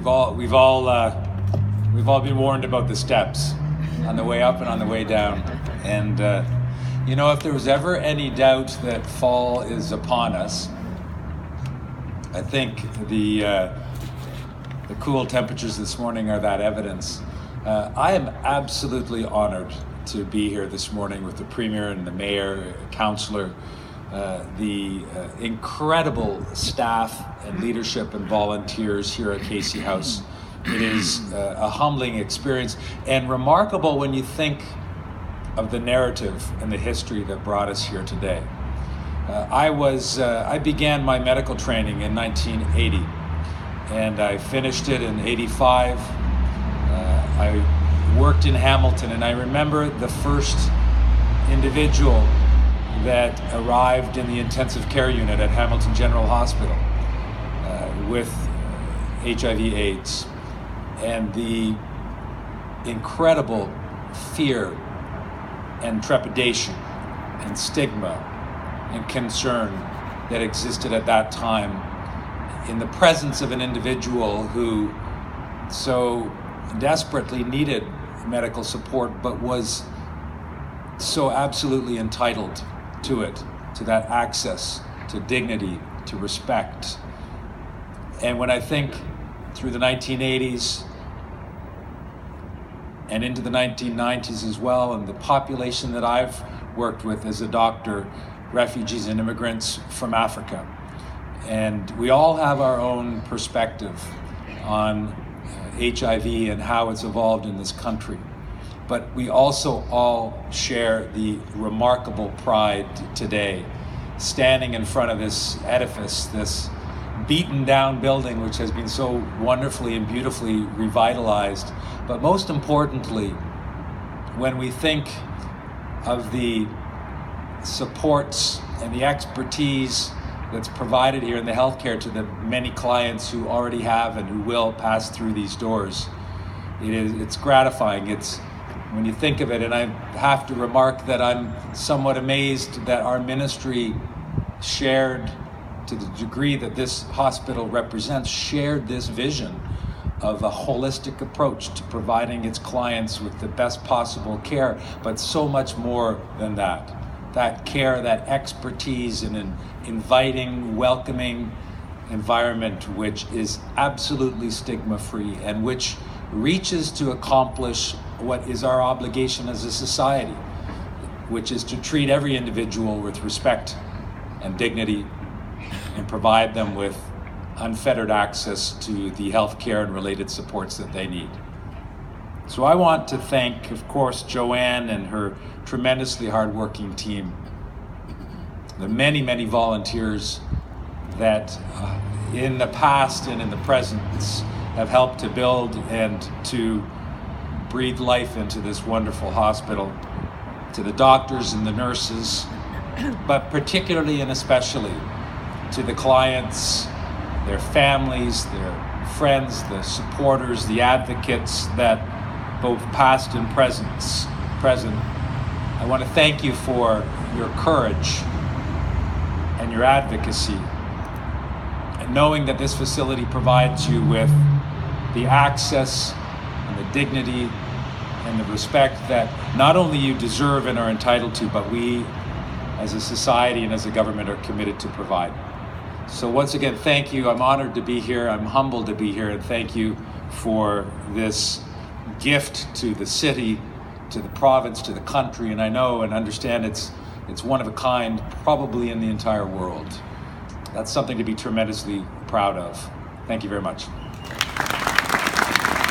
we've all been warned about the steps on the way up and on the way down. And if there was ever any doubt that fall is upon us, I think the cool temperatures this morning are that evidence. I am absolutely honored to be here this morning with the Premier and the Mayor, Councillor, the incredible staff and leadership and volunteers here at Casey House. It is a humbling experience and remarkable when you think of the narrative and the history that brought us here today. I began my medical training in 1980 and I finished it in 85. I worked in Hamilton, and I remember the first individual that arrived in the intensive care unit at Hamilton General Hospital with HIV/AIDS, and the incredible fear and trepidation and stigma and concern that existed at that time in the presence of an individual who so desperately needed medical support, but was so absolutely entitled to it, to that access, to dignity, to respect. And when I think through the 1980s and into the 1990s as well, and the population that I've worked with as a doctor, refugees and immigrants from Africa, and we all have our own perspective on HIV and how it's evolved in this country. But we also all share the remarkable pride today, standing in front of this edifice, this beaten down building, which has been so wonderfully and beautifully revitalized. But most importantly, when we think of the supports and the expertise that's provided here in the healthcare to the many clients who already have and who will pass through these doors, it's gratifying. It's when you think of it, and I have to remark that I'm somewhat amazed that our ministry shared, to the degree that this hospital represents, shared this vision of a holistic approach to providing its clients with the best possible care, but so much more than that. That care, that expertise in an inviting, welcoming environment which is absolutely stigma-free and which reaches to accomplish what is our obligation as a society, which is to treat every individual with respect and dignity and provide them with unfettered access to the health care and related supports that they need. So I want to thank, of course, Joanne and her tremendously hardworking team, the many, many volunteers that in the past and in the present have helped to build and to breathe life into this wonderful hospital, to the doctors and the nurses, but particularly and especially to the clients, their families, their friends, the supporters, the advocates that both past and present. I want to thank you for your courage and your advocacy, and knowing that this facility provides you with the access and the dignity and the respect that not only you deserve and are entitled to, but we as a society and as a government are committed to provide. So once again, thank you. I'm honored to be here. I'm humbled to be here, and thank you for this gift to the city, to the province, to the country, and I know and understand it's one of a kind, probably in the entire world. That's something to be tremendously proud of. Thank you very much.